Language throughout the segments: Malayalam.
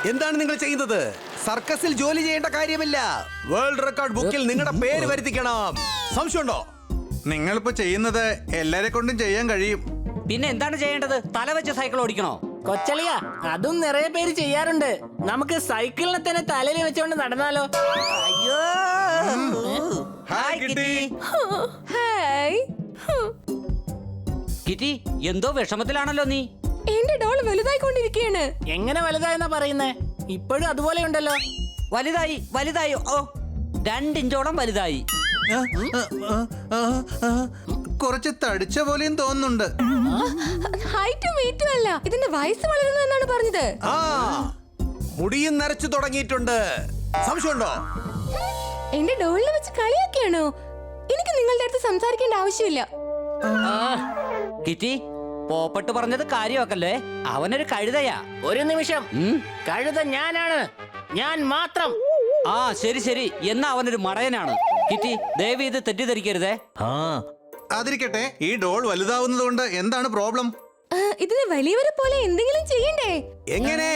എന്താണ് നിങ്ങൾ ചെയ്യുന്നത്? സർക്കസിൽ ജോലി ചെയ്യേണ്ട കാര്യമില്ല. വേൾഡ് റെക്കോർഡ് ബുക്കിൽ നിങ്ങളുടെ പേര് വരുത്തിക്കണം. സംശയമുണ്ടോ? നിങ്ങളിപ്പോ ചെയ്യുന്നത് എല്ലാരെ കൊണ്ടും ചെയ്യാൻ കഴിയും. പിന്നെ എന്താണ് ചെയ്യേണ്ടത്? തല വെച്ച് സൈക്കിൾ ഓടിക്കണോ? കൊച്ചളിയ, അതും നിറയെ പേര് ചെയ്യാറുണ്ട്. നമുക്ക് സൈക്കിളിനെ തന്നെ തലയിൽ വെച്ചോണ്ട് നടന്നാലോ? അയ്യോ, ഹായ് കിട്ടി. ഹായ്. കിറ്റി, എന്തോ വിഷമത്തിലാണല്ലോ നീ. എന്റെ ഡോൾ വലുതായിക്കൊണ്ടിരിക്കുകയാണ്. എങ്ങനെ വലുതായെന്നാ പറയുന്നേ? ഇപ്പോഴും അതുപോലെ ഉണ്ടല്ലോ. വലുതായി വലുതായി. ഓ, 2 ഇഞ്ചോളം വലുതായി. കുറച്ച് തടിച്ച പോലെയും തോന്നുന്നുണ്ട്. ഹൈറ്റും വെയിറ്റും അല്ല, ഇതിന്റെ വയസ്സ് വളരുന്നു എന്നാണ് പറഞ്ഞത്. ആ, മുടിയും നരച്ചു തുടങ്ങിയിട്ടുണ്ട്. സംശയമുണ്ടോ? എന്റെ ഡോളിനെ വെച്ച് കളിയാക്കിയാണോ? എനിക്ക് നിങ്ങളുടെ അടുത്ത് സംസാരിക്കേണ്ട ആവശ്യമില്ല. കിറ്റി, പോപ്പട്ട് പറഞ്ഞത് കാര്യമാക്കല്ലേ. അവനൊരു കഴുതയാ. ഒരു നിമിഷം, കഴുത ഞാനാണ്, ഞാൻ മാത്രം. ആ, ശരി ശരി, എന്നാ അവനൊരു മടയനാണ്. കിറ്റി, ദയവ് ഇത് തെറ്റിദ്ധരിക്കരുതേ. അതിരിക്കട്ടെ, ഈ ഡോൾ വലുതാവുന്നത് കൊണ്ട് എന്താണ് പ്രോബ്ലം? ഇതിന് വലിയവരെ പോലെ എന്തെങ്കിലും ചെയ്യണ്ടേ? എങ്ങനെ?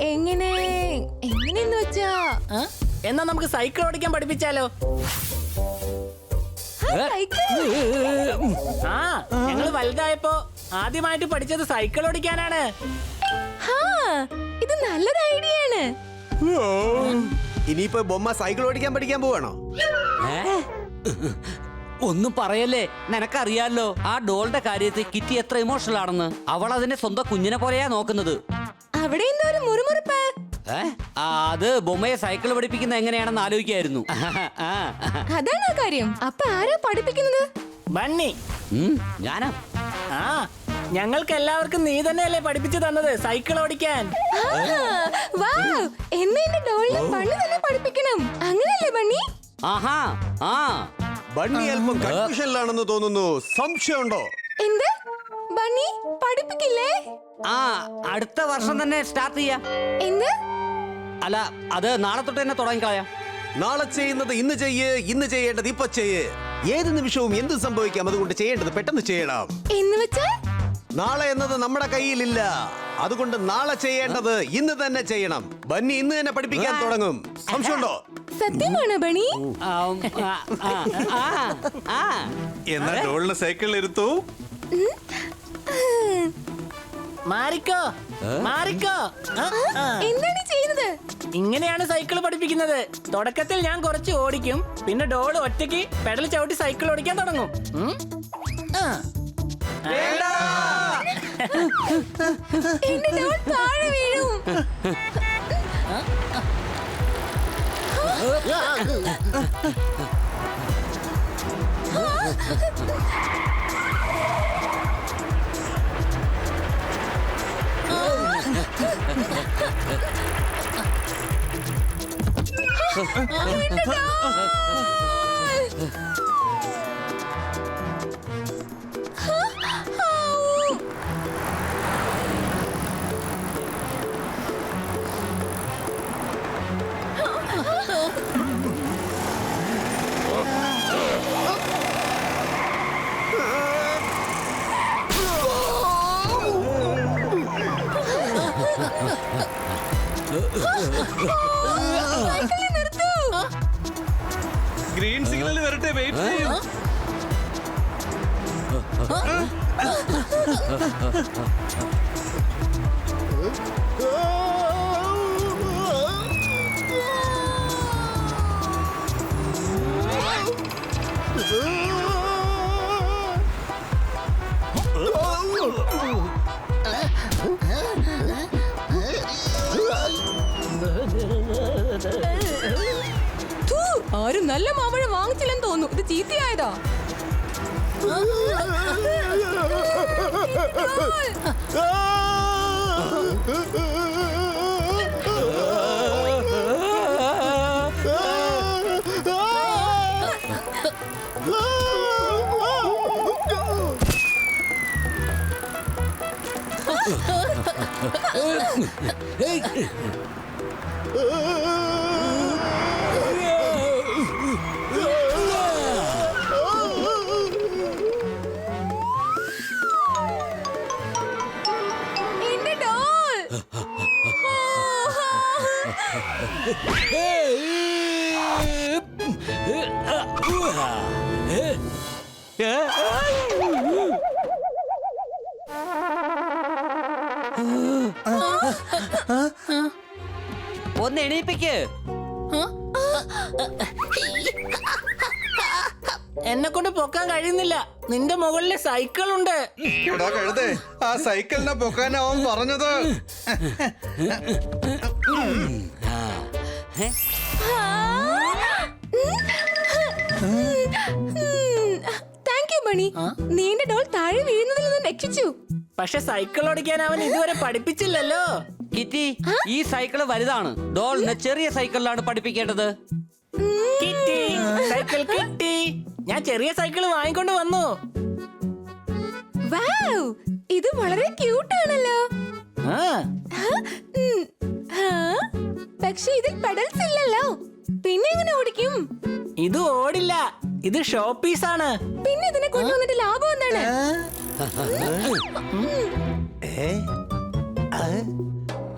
എങ്ങനെയെന്ന് വെച്ചാ, എന്നാ നമുക്ക് സൈക്കിൾ ഓടിക്കാൻ പഠിപ്പിച്ചാലോ? ആ, ഞങ്ങൾ വലുതായപ്പോ ആദ്യമായിട്ട് പഠിച്ചത് സൈക്കിൾ ഓടിക്കാനാണ്. ഇത് നല്ലൊരു ഐഡിയ ആണ്. ഇനിയിപ്പോ ബൊമ്മ സൈക്കിൾ ഓടിക്കാൻ പഠിക്കാൻ പോവാണോ? ഒന്നും പറയല്ലേ, നിനക്കറിയാലോ ആ ഡോളുടെ കാര്യത്തിൽ കിറ്റി എത്ര ഇമോഷണൽ ആണെന്ന്. അവൾ അതിനെ സ്വന്തം കുഞ്ഞിനെ പോലെയാ നോക്കുന്നത്. അവിടെ എന്താ ഒരു മുറുമുറുപ്പ്? അത് ബൊമ്മയെ സൈക്കിൾ പഠിപ്പിക്കുന്നത് എങ്ങനെയാണെന്ന് ആലോചിക്കായിരുന്നു. അതാണ് ആ കാര്യം. അപ്പൊ ആരാ പഠിപ്പിക്കുന്നത്? ബണ്ണി. ഞാനാ. ആ, ഞങ്ങൾക്ക് എല്ലാവർക്കും നീ തന്നെയല്ലേ പഠിപ്പിച്ചു തന്നത് സൈക്കിൾ ഓടിക്കാൻ. എന്നാ എന്റെ ഡോളിനെ ബണ്ണി തന്നെ പഠിപ്പിക്കണം. അങ്ങനെയല്ലേ ബണ്ണി? ആഹാ, ആ. ബണ്ണി അല്പം കൺഫ്യൂഷനിലാണെന്ന് തോന്നുന്നു. സംശയമുണ്ടോ? എന്ത്? ബണ്ണി പഠിപ്പിക്കില്ലേ? ആ, അടുത്ത വർഷം തന്നെ സ്റ്റാർട്ട് ചെയ്യാം. എന്ത്? അല്ല, അത് നാളെ തൊട്ട് തന്നെ തുടങ്ങിക്കളയാം. നാളെ ചെയ്യുന്നത് ഇന്ന് ചെയ്യ്, ഇന്ന് ചെയ്യേണ്ടത് ഇപ്പൊ ചെയ്യ്. ഏത് നിമിഷവും എന്ത് സംഭവിക്കാം, അതുകൊണ്ട് ചെയ്യേണ്ടത് പെട്ടെന്ന് ചെയ്യണം. എന്ന് വെച്ചാൽ നാളെ എന്നത് നമ്മുടെ കയ്യിലില്ല. അതുകൊണ്ട് നാളെ ചെയ്യേണ്ടത് ഇന്ന് തന്നെ ചെയ്യണം. ബണ്ണി ഇന്ന് തന്നെ പഠിപ്പിക്കാൻ തുടങ്ങും. സംശയമുണ്ടോ? സത്യമാണോ ബണ്ണി? എന്നാ ഡോളിന് സൈക്കിളിൽ ഇരുത്തൂ. മാറിക്കോ, മാറിക്കോ. എന്താണ് ചെയ്യുന്നത്? ഇങ്ങനെയാണ് സൈക്കിൾ പഠിപ്പിക്കുന്നത്. തുടക്കത്തിൽ ഞാൻ കുറച്ച് ഓടിക്കും, പിന്നെ ഡോൾ ഒറ്റയ്ക്ക് പെഡൽ ചവിട്ടി സൈക്കിൾ ഓടിക്കാൻ തുടങ്ങും. എന്റെ ഡോൾ താഴെ വീഴും. ഗ്രീൻ സിഗ്നൽ വരട്ടെ, വെയിറ്റ് ചെയ്യൂ. ഥൂ, ആരും നല്ല മാമ്പഴം വാങ്ങിച്ചില്ലെന്ന് തോന്നുന്നു. ഇത് ചീത്തയായതാ. എന്റെ ഡോൾ. ഒന്ന് എണീപ്പിക്ക്. എന്നെ കൊണ്ട് പൊക്കാൻ കഴിയുന്നില്ല. നിന്റെ മുകളിൽ സൈക്കിൾ ഉണ്ട്. എടാ കഴുതേ, ആ സൈക്കിളിനെ പൊക്കാൻ അവൻ പറഞ്ഞത്. Thank you bunny. നീ എന്റെ ഡോൾ താഴെ വീഴുന്നതിൽ നിന്ന് രക്ഷിച്ചു. പക്ഷെ സൈക്കിൾ ഓടിക്കാൻ അവൻ ഇതുവരെ പഠിപ്പിച്ചില്ലല്ലോ. കിറ്റി, ഈ സൈക്കിള് വലുതാണ്. ഡോളിന് ചെറിയ സൈക്കിളിലാണ് പഠിപ്പിക്കേണ്ടത്. കിട്ടി, സൈക്കിൾ കിട്ടി. ഞാൻ ചെറിയ സൈക്കിൾ വാങ്ങിക്കൊണ്ട് വന്നു. വൗ, ഇത് വളരെ ക്യൂട്ട് ആണല്ലോ. ആ, പക്ഷെ ഇതിൽ പെഡൽസ് ഇല്ലല്ലോ. പിന്നെ എങ്ങനെ ഓടിക്കും? ഇത് ഓടില്ല. ഇത് ഷോ പീസ് ആണ്. പിന്നെ ഇതിനെ കൊണ്ടുവന്നിട്ട് ലാഭം എന്താണ്?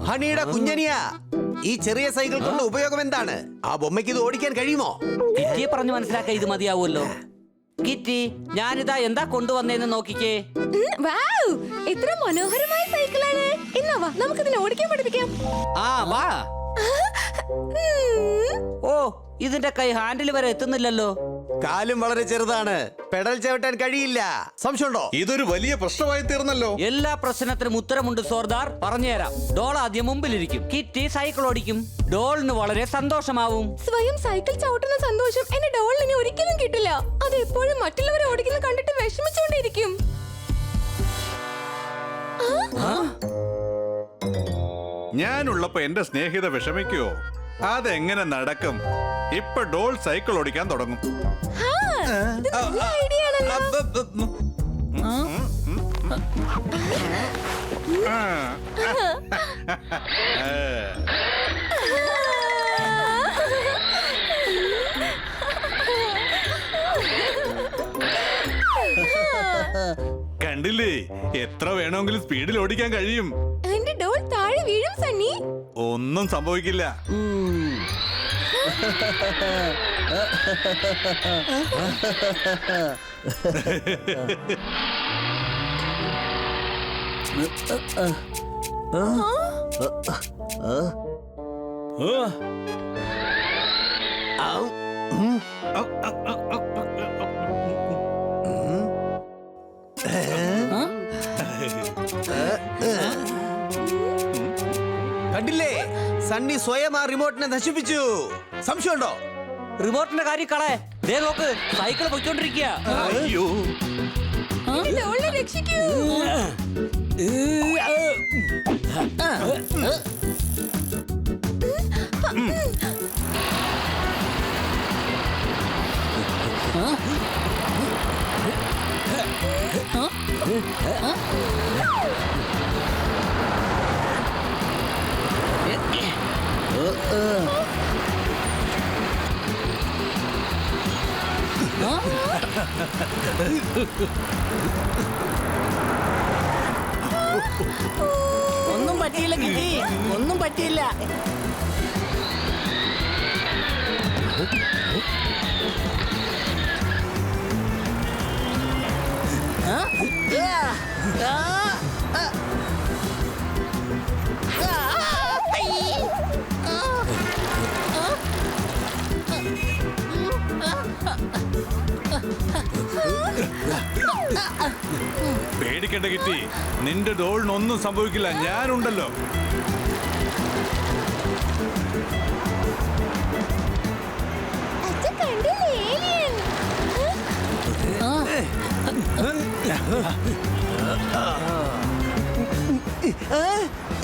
ഹണിയുടെ കുഞ്ഞനിയ, ഈ ചെറിയ സൈക്കിൾ കൊണ്ട് ഉപയോഗം എന്താണ്? ആ ബൊമ്മയ്ക്ക് ഇത് ഓടിക്കാൻ കഴിയുമോ? കിറ്റിയെ പറഞ്ഞു മനസ്സിലാക്കാൻ ഇത് മതിയാവുമല്ലോ. കിറ്റി, ഞാനിതാ എന്താ കൊണ്ടുവന്നേന്ന് നോക്കിക്കേ. വൗ, എത്ര മനോഹരമായ സൈക്കിളാണ്. എന്നാ വാ, നമുക്കിതിനെ ഓടിക്കാൻ പഠിപ്പിക്കാം. ആ വാ. ഓ, ഇതിന്റെ കൈ ഹാൻഡിൽ വരെ എത്തുന്നില്ലല്ലോ. കാലും വളരെ ചെറുതാണ്, പെഡൽ ചവിട്ടാൻ കഴിയില്ല. സംശയമുണ്ടോ? ഇതൊരു വലിയ പ്രശ്നമായി തീർന്നല്ലോ. എല്ലാ പ്രശ്നത്തിനും ഉത്തരമുണ്ട് സോർദാർ. പറഞ്ഞുതരാം. ഡോൾ ആദ്യം മുമ്പിലിരിക്കും. കിറ്റി സൈക്കിൾ ഓടിക്കും. ഡോളിന് വളരെ സന്തോഷമാവും. സ്വയം സൈക്കിൾ ചവിട്ടുന്ന സന്തോഷം എന്റെ ഡോളിന് ഒരിക്കലും കിട്ടില്ല. അത് എപ്പോഴും മറ്റുള്ളവരെ ഓടിക്കുന്ന കണ്ടിട്ട് വിഷമിച്ചുകൊണ്ടിരിക്കും. ഞാനുള്ളപ്പോ എന്റെ സ്നേഹിത വിഷമിക്കുവോ? അതെങ്ങനെ നടക്കും? ഇപ്പൊ ഡോൾ സൈക്കിൾ ഓടിക്കാൻ തുടങ്ങും. ഇത് നല്ല ഐഡിയ ആണല്ലോ. കണ്ടില്ലേ, എത്ര വേണമെങ്കിലും സ്പീഡിൽ ഓടിക്കാൻ കഴിയും. എന്റെ ഡോൾ താഴെ വീഴും സണ്ണി. ഒന്നും സംഭവിക്കില്ല. കണ്ടില്ലേ, സണ്ണി സ്വയം ആ റിമോട്ടിനെ നശിപ്പിച്ചു. സംശയമുണ്ടോ? റിമോട്ടിന്റെ കാര്യം കളെ. ദേ നോക്ക്, സൈക്കിൾ പൊയ്ക്കൊണ്ടിരിക്കുക. അയ്യോ, എന്റെ ഡോളിനെ രക്ഷിക്കൂ. ഒന്നും പറ്റിയില്ല കിട്ടി, ഒന്നും പറ്റിയില്ല. പേടിക്കേണ്ട പേടിക്കണ്ട കിറ്റി, നിന്റെ ഡോളിനൊന്നും സംഭവിക്കില്ല, ഞാനുണ്ടല്ലോ. അച്ഛൻ കണ്ടില്ലേ ഏലിയൻ?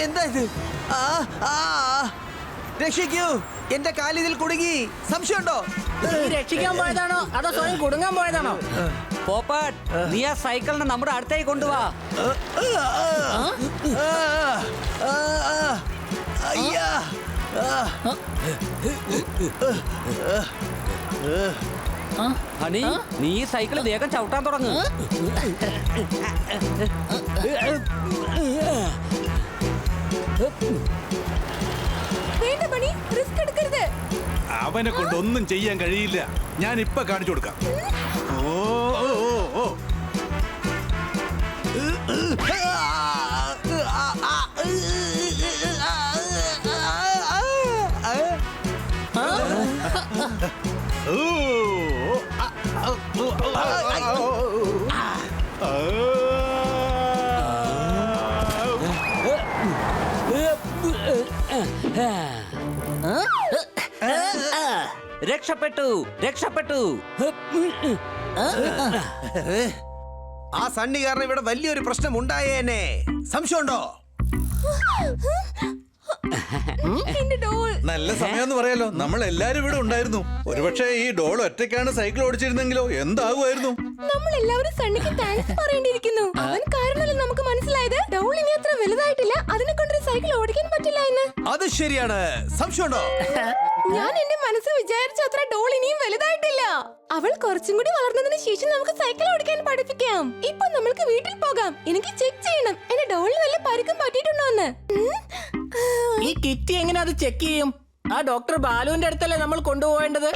എന്താ ഇത്? ആ, ആ, രക്ഷിക്കൂ, എന്റെ കാലിതിൽ കുടുങ്ങി. സംശയമുണ്ടോ? നീ രക്ഷിക്കാൻ പോയതാണോ അതോ സ്വയം കുടുങ്ങാൻ പോയതാണോ? പോപ്പട്ട്, നീ ആ സൈക്കിളിനെ നമ്മുടെ അടുത്തേക്ക് കൊണ്ടുവാ. അയ്യാ. ഹണി, നീ ഈ സൈക്കിൾ വേഗം ചവിട്ടാൻ തുടങ്ങ്. വേണ്ട ബണി, റിസ്ക് എടുക്കരുത്. അവനെ കൊണ്ടൊന്നും ചെയ്യാൻ കഴിയില്ല, ഞാൻ ഇപ്പൊ കാണിച്ചു കൊടുക്കാം. ഓ ഓ ഓ, ഓ രക്ഷപ്പെട്ടു, രക്ഷപ്പെട്ടു. ആ സണ്ണി കാരണം ഇവിടെ വലിയൊരു പ്രശ്നം ഉണ്ടായേനെ. സംശയമുണ്ടോ? എന്റെ ഡോൾ. നല്ല സമയം പറയാലോ, നമ്മൾ എല്ലാരും ഇവിടെ ഉണ്ടായിരുന്നു. ഒരുപക്ഷെ ഈ ഡോൾ ഒറ്റയ്ക്കാണ് സൈക്കിൾ ഓടിച്ചിരുന്നെങ്കിലോ എന്താകുമായിരുന്നു? നമ്മൾ എല്ലാവരും സണ്ണിക്ക് താങ്ക്സ് പറയേണ്ടിയിരിക്കുന്നു. അവൻ കാരണമല്ലേ നമുക്ക് മനസ്സിലായത് ഡോൾ ഇനി അത്ര വലുതായിട്ടില്ല, അതിനെ കൊണ്ടൊരു സൈക്കിൾ ഓടിക്കാൻ പറ്റില്ല എന്ന്. അത് ശരിയാണ്. സംശയമുണ്ടോ? ഞാൻ എന്റെ മനസ്സ് വിചാരിച്ച അത്ര ഡോൾ ഇനിയും വലുതായിട്ടില്ല. അവൾ കുറച്ചും കൂടി വളർന്നതിന് ശേഷം നമുക്ക് സൈക്കിൾ ഓടിക്കാൻ പഠിപ്പിക്കാം. ഇപ്പൊ നമ്മൾക്ക് വീട്ടിൽ പോകാം. എനിക്ക് ചെക്ക് ചെയ്യണം എന്റെ ഡോളിന് വല്ല പരിക്കും പറ്റിയിട്ടുണ്ടോ എന്ന്. ഈ കിറ്റി എങ്ങനെ അത് ചെക്ക് ചെയ്യും? ആ ഡോക്ടർ ബാലുവിന്റെ അടുത്തല്ലേ നമ്മൾ കൊണ്ടുപോകേണ്ടത്?